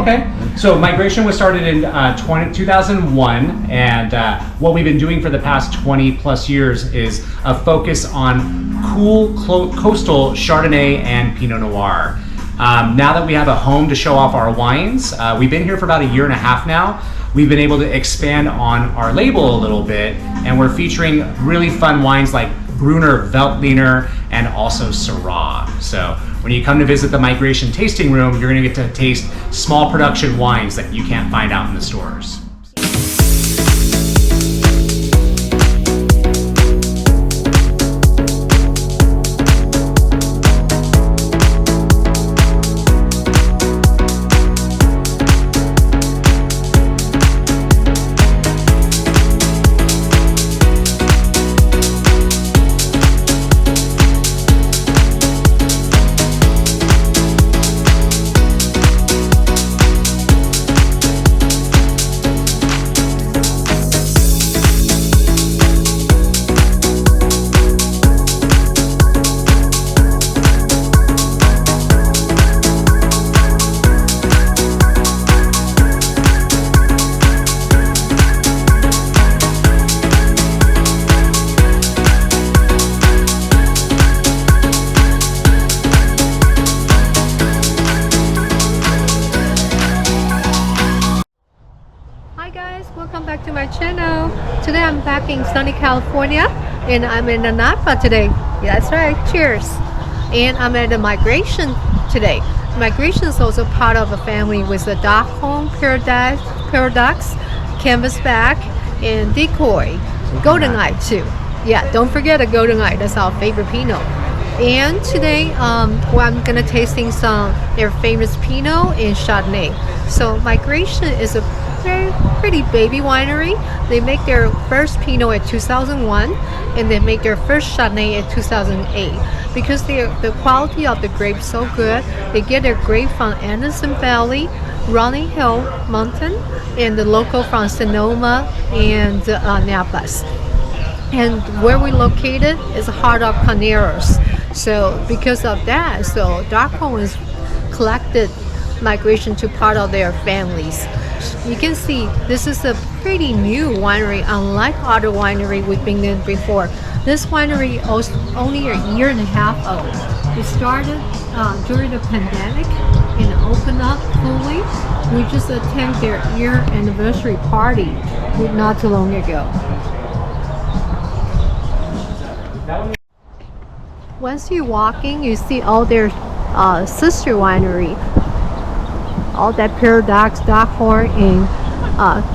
Okay, so Mirgation was started in 2001, and what we've been doing for the past 20 plus years is a focus on cool coastal Chardonnay and Pinot Noir. Now that we have a home to show off our wines, we've been here for about a year and a half now. We've been able to expand on our label a little bit, and we're featuring really fun wines like Gruner Veltliner and also Syrah. So when you come to visit the Mirgation Tasting Room, you're going to get to taste small production wines that you can't find out in the stores. Welcome back to my channel. Today I'm back in sunny California and I'm in Napa today. Yeah, that's right, cheers. And I'm at the Mirgation today. Mirgation is also part of a family with the Duckhorn, Paradox, Canvasback, and Duckhorn. Goldeneye too. Yeah, don't forget the Goldeneye, that's our favorite Pinot. And today I'm gonna tasting some their famous Pinot and Chardonnay. So Mirgation is a very pretty baby winery. They make their first Pinot in 2001 and they make their first Chardonnay in 2008. Because the quality of the grapes so good, they get their grape from Anderson Valley, Rolling Hill Mountain, and the local from Sonoma and Napa. And where we located is the heart of Carneros. So because of that, so Duckhorn is collected Mirgation to part of their families. You can see this is a pretty new winery, unlike other winery we've been in before. This winery is only a year and a half old. It started during the pandemic and opened up fully. We just attended their year anniversary party not too long ago. Once you're walking, you see all their sister winery. All that Paradox, Duckhorn, and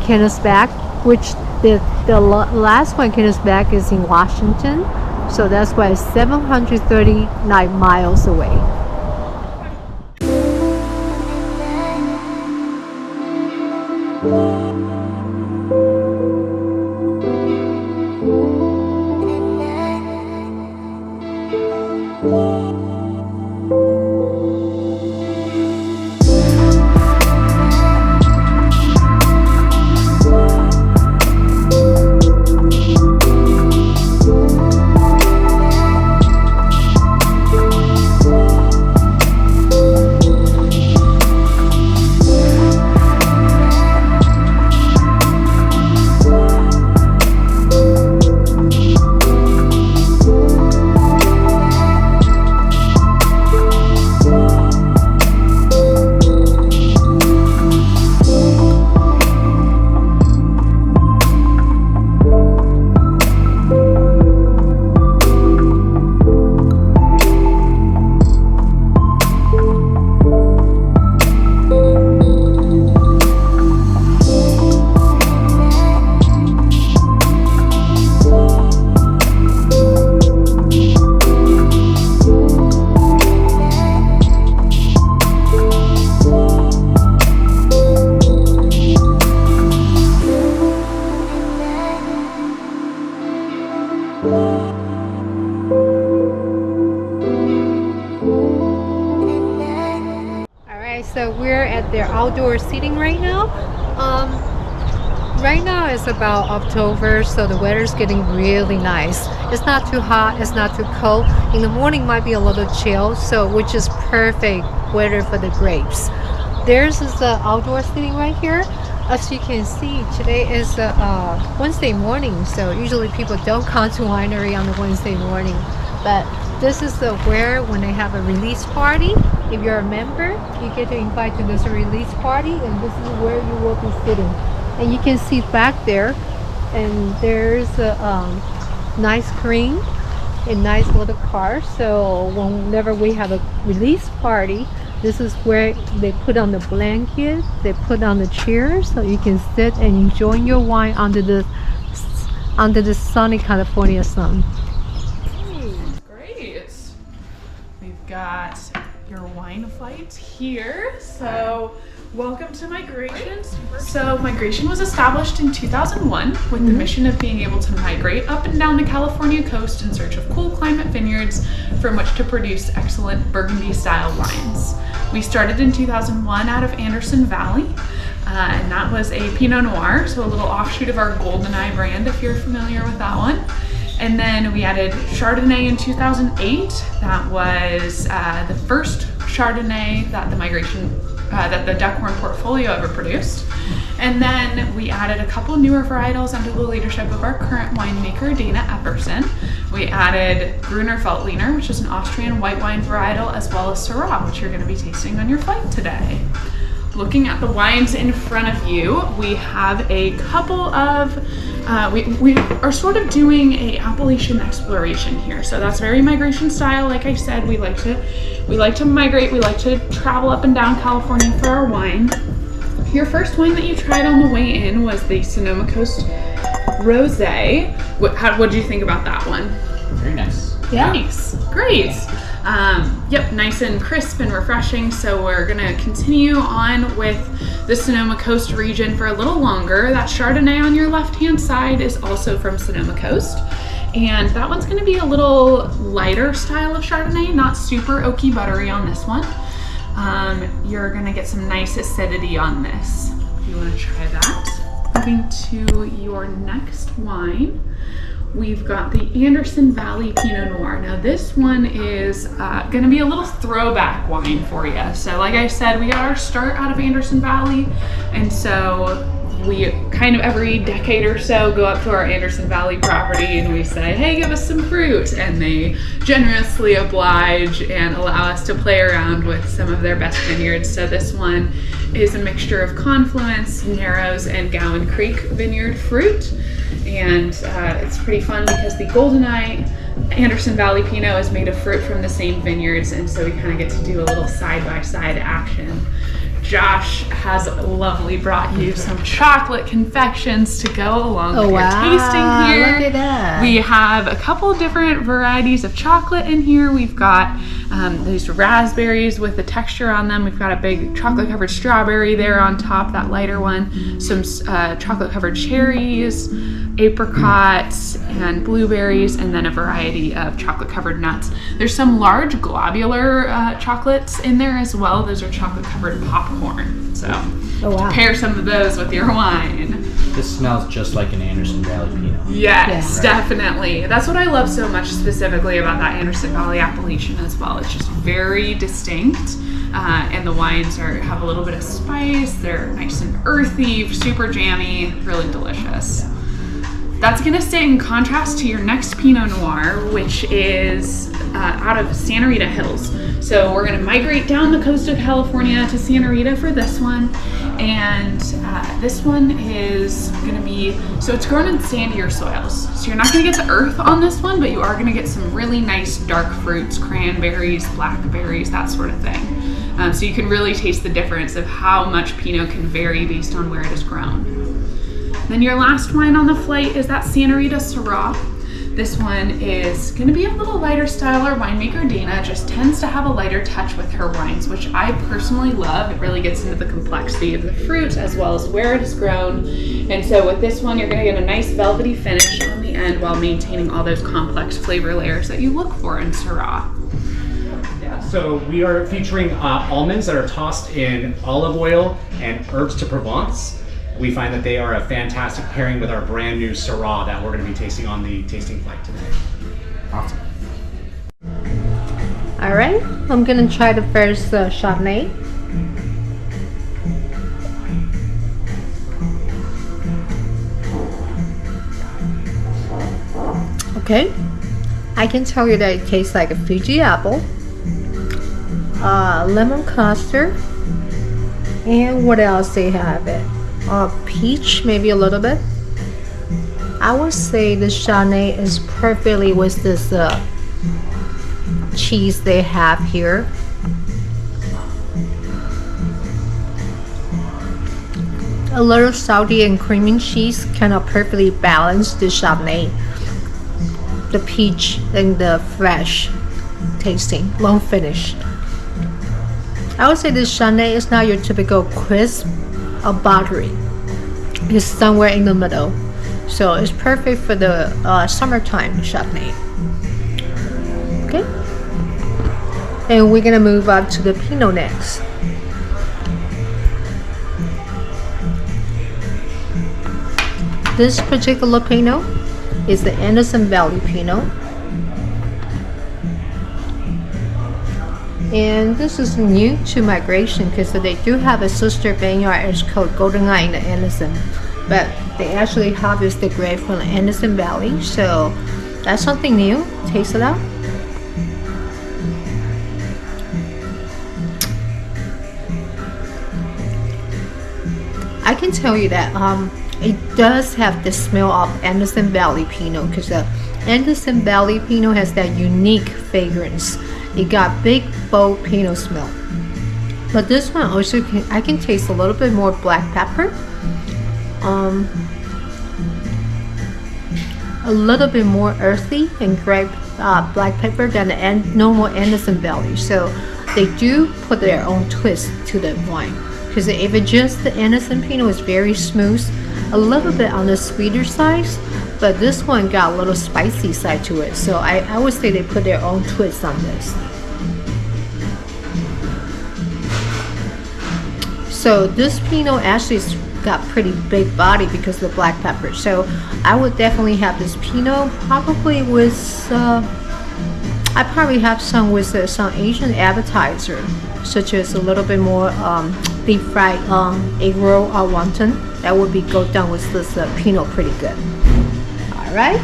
Canvasback, which the last one, Canvasback, is in Washington, so that's why it's 739 miles away. So we're at their outdoor seating right now. Right now it's about October, so the weather's getting really nice. It's not too hot, it's not too cold. In the morning might be a little chill, so which is perfect weather for the grapes. There's is the outdoor seating right here. As you can see, today is Wednesday morning, so usually people don't come to winery on the Wednesday morning. But this is where when they have a release party, if you're a member, you get to invite to this release party, and this is where you will be sitting. And you can see back there, and there's a nice screen, a nice little car. So whenever we have a release party, this is where they put on the blanket, they put on the chairs, so you can sit and enjoy your wine under the sunny California sun. Great. We've got your wine flight here. So welcome to Migration. So Migration was established in 2001 with the mission of being able to migrate up and down the California coast in search of cool climate vineyards from which to produce excellent Burgundy style wines. We started in 2001 out of Anderson Valley, and that was a Pinot Noir, so a little offshoot of our Goldeneye brand if you're familiar with that one. And then we added Chardonnay in 2008. That was the first Chardonnay that the Duckhorn portfolio ever produced. And then we added a couple newer varietals under the leadership of our current winemaker, Dana Epperson. We added Gruner Veltliner, which is an Austrian white wine varietal, as well as Syrah, which you're going to be tasting on your flight today. Looking at the wines in front of you, we have a couple of, we are sort of doing a appellation exploration here. So that's very Migration style. Like I said, we like to migrate, we like to travel up and down California for our wine. Your first wine that you tried on the way in was the Sonoma Coast Rosé. What do you think about that one? Very nice. Yeah. Nice, great. Yep, nice and crisp and refreshing. So we're gonna continue on with the Sonoma Coast region for a little longer. That Chardonnay on your left-hand side is also from Sonoma Coast. And that one's gonna be a little lighter style of Chardonnay, not super oaky buttery on this one. You're gonna get some nice acidity on this. If you wanna try that. Moving to your next wine, we've got the Anderson Valley Pinot Noir. Now this one is gonna be a little throwback wine for you. So like I said, we got our start out of Anderson Valley, and so we kind of every decade or so go up to our Anderson Valley property and we say, hey, give us some fruit. And they generously oblige and allow us to play around with some of their best vineyards. So this one is a mixture of Confluence, Narrows, and Gowan Creek vineyard fruit. And it's pretty fun because the Goldeneye Anderson Valley Pinot is made of fruit from the same vineyards. And so we kind of get to do a little side-by-side action. Josh has lovely brought you some chocolate confections to go along with your tasting here. Look at that. We have a couple different varieties of chocolate in here. We've got these raspberries with the texture on them. We've got a big chocolate covered strawberry there on top, that lighter one. Some chocolate covered cherries, apricots, and blueberries, and then a variety of chocolate covered nuts. There's some large globular chocolates in there as well. Those are chocolate covered popcorn. So pair some of those with your wine. This smells just like an Anderson Valley Pinot. Yes, definitely. That's what I love so much specifically about that Anderson Valley appellation as well. It's just very distinct. And the wines have a little bit of spice. They're nice and earthy, super jammy, really delicious. That's gonna stay in contrast to your next Pinot Noir, which is out of Santa Rita Hills. So we're gonna migrate down the coast of California to Santa Rita for this one. And this one is gonna be, so it's grown in sandier soils. So you're not gonna get the earth on this one, but you are gonna get some really nice dark fruits, cranberries, blackberries, that sort of thing. So you can really taste the difference of how much Pinot can vary based on where it is grown. Then your last wine on the flight is that Santa Rita Syrah. This one is going to be a little lighter style. Our winemaker Dana just tends to have a lighter touch with her wines, which I personally love. It really gets into the complexity of the fruit as well as where it is grown. And so with this one, you're going to get a nice velvety finish on the end while maintaining all those complex flavor layers that you look for in Syrah. So we are featuring almonds that are tossed in olive oil and herbs de Provence. We find that they are a fantastic pairing with our brand new Syrah that we're going to be tasting on the tasting flight today. Awesome. All right, I'm gonna try the first Chardonnay. Okay, I can tell you that it tastes like a Fuji apple, lemon custard, and what else they have it? Peach, maybe a little bit. I would say the Chardonnay is perfectly with this cheese they have here. A little salty and creamy cheese kind of perfectly balance the Chardonnay, the peach, and the fresh tasting, long finish. I would say this Chardonnay is not your typical crisp or buttery. It's somewhere in the middle. So it's perfect for the summertime Chardonnay. Okay. And we're gonna move up to the Pinot next. This particular Pinot is the Anderson Valley Pinot. And this is new to Migration because they do have a sister vineyard. It's called Goldeneye in the Anderson, but they actually harvest the grape from the Anderson Valley, so that's something new. Taste it out. I can tell you that it does have the smell of Anderson Valley Pinot because the Anderson Valley Pinot has that unique fragrance. It got big, bold Pinot smell. But this one also I can taste a little bit more black pepper. A little bit more earthy and grape black pepper than the normal Anderson Valley. So they do put their own twist to the wine. Because if it's just the Anderson Pinot, is very smooth, a little bit on the sweeter side, but this one got a little spicy side to it. So I would say they put their own twist on this. So this Pinot actually got pretty big body because of the black pepper. So I would definitely have this Pinot probably with I probably have some with some Asian appetizer, such as a little bit more deep fried egg roll or wonton. That would be go down with this Pinot pretty good. All right.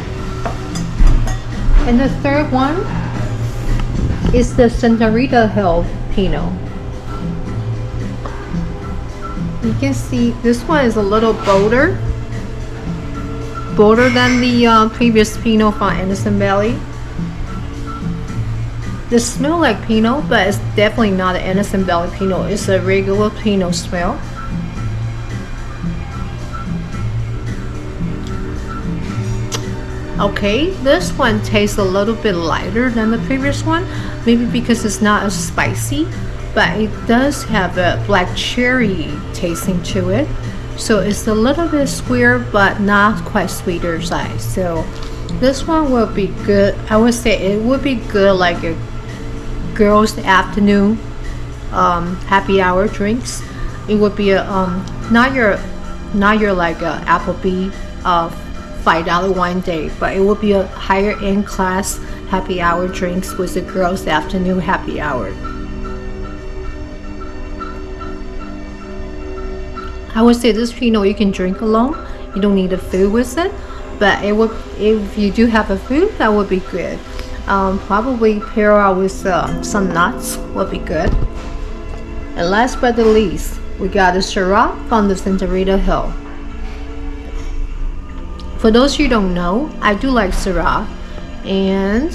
And the third one is the Santa Rita Hill Pinot. You can see this one is a little bolder than the previous Pinot from Anderson Valley. They smell like Pinot, but it's definitely not an Anderson Valley Pinot. It's a regular Pinot smell. Okay, this one tastes a little bit lighter than the previous one, maybe because it's not as spicy, but it does have a black cherry tasting to it. So it's a little bit sweeter, but not quite sweeter side. So this one will be good. I would say it would be good like a girls' afternoon happy hour drinks. It would be a not your like a Applebee $5 wine day, but it would be a higher end class happy hour drinks with the girls' afternoon happy hour. I would say this Pinot you can drink alone. You don't need a food with it, but it would, if you do have a food, that would be good. Probably pair out with some nuts would be good. And last but not least, we got a Syrah from the Santa Rita Hill. For those you don't know, I do like Syrah. And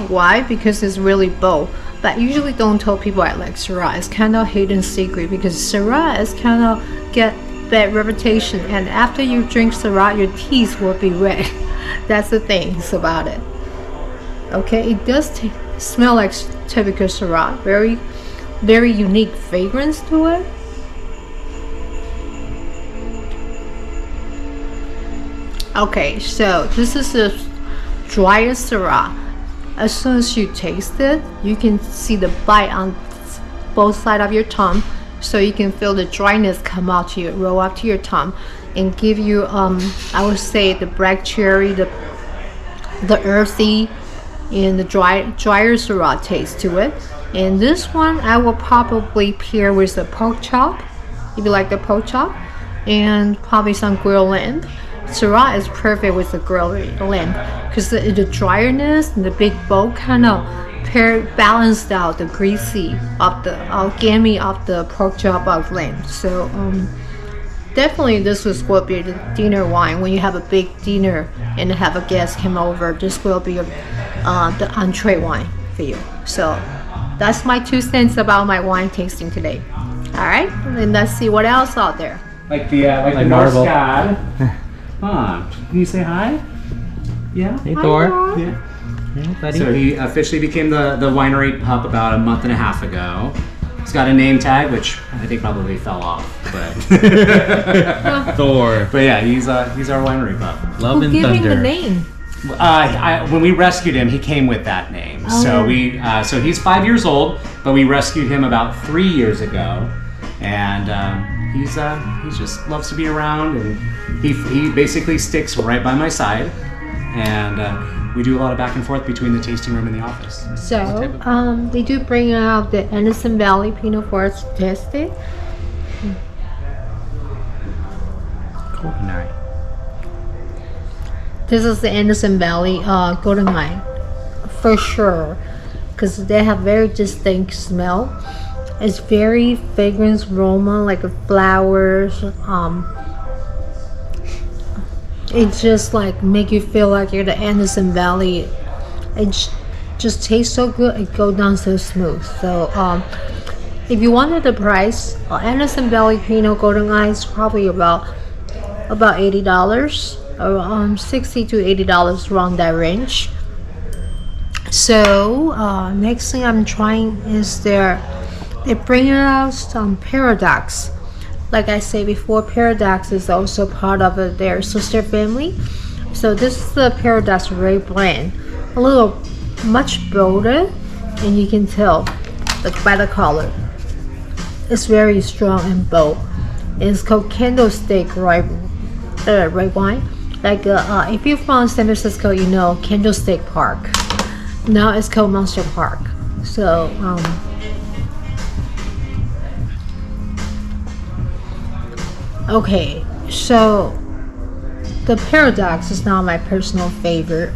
why? Because it's really bold. But I usually don't tell people I like Syrah. It's kind of hidden secret because Syrah is kind of get bad reputation, and after you drink Syrah, your teeth will be red. That's the thing about it. Okay, it does smell like typical Syrah. Very, very unique fragrance to it. Okay, so this is the driest Syrah. As soon as you taste it, you can see the bite on both sides of your tongue. So you can feel the dryness come out to you, roll up to your tongue, and give you, I would say, the black cherry, the earthy, and the drier Syrah taste to it. And this one, I will probably pair with the pork chop, if you like the pork chop, and probably some grilled lamb. Syrah is perfect with the growing land because the dryness and the big bulk kind of balanced out the greasy of the gamey of the pork chop of lamb. So definitely this will be the dinner wine when you have a big dinner and have a guest come over. This will be the entree wine for you. So that's my 2 cents about my wine tasting today. All right, and let's see what else out there. Like the marble. Norskad. Huh. Can you say hi? Yeah. Hey, Thor. Hi, Yeah. Hey, buddy. So he officially became the winery pup about a month and a half ago. He's got a name tag, which I think probably fell off, but Thor. but yeah, he's our winery pup. Love Who and gave him thunder. the name? When we rescued him, he came with that name. Oh. So he's 5 years old, but we rescued him about 3 years ago, and he just loves to be around, and he basically sticks right by my side, and we do a lot of back and forth between the tasting room and the office. So they do bring out the Anderson Valley Pinot Noir to test it. Goldeneye. This is the Anderson Valley Goldeneye for sure, because they have very distinct smell. It's very fragrance aroma, like flowers. It just like make you feel like you're the Anderson Valley. It just tastes so good. It goes down so smooth. So if you wanted the price, Anderson Valley Pinot Goldeneye is probably about $80, or $60 to $80 around that range. So next thing I'm trying is they bring out some Paradox. Like I said before, Paradox is also part of their sister family. So this is the Paradox Red brand, a little much bolder, and you can tell by the color. It's very strong and bold. It's called Candlestick red wine. Like if you're from San Francisco, you know Candlestick Park. Now it's called Monster Park. So okay, so the Paradox is not my personal favorite.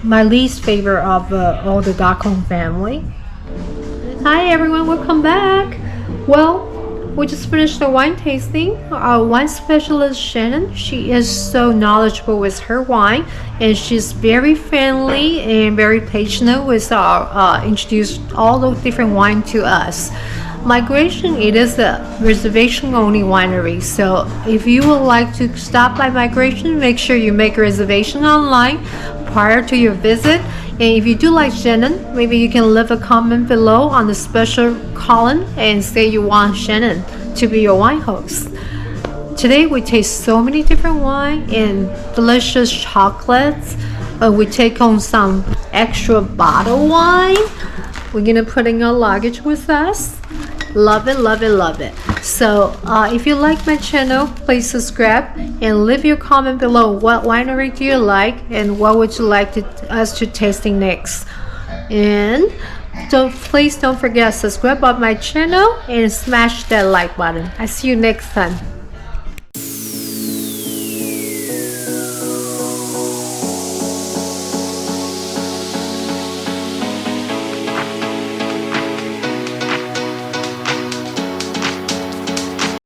My least favorite of all the Duckhorn family. Hi everyone, welcome back. Well, we just finished the wine tasting. Our wine specialist Shannon, she is so knowledgeable with her wine, and she's very friendly and very patient with our introduce all the different wine to us. Migration, it is a reservation only winery, so if you would like to stop by Migration, make sure you make a reservation online prior to your visit. And if you do like Shannon, maybe you can leave a comment below on the special column and say you want Shannon to be your wine host. Today we taste so many different wine and delicious chocolates. We take on some extra bottle wine. We're gonna put in our luggage with us. Love it, love it, love it. So if you like my channel, please subscribe and leave your comment below. What winery do you like and what would you like us to tasting next? And please don't forget to subscribe on my channel and smash that like button. I see you next time.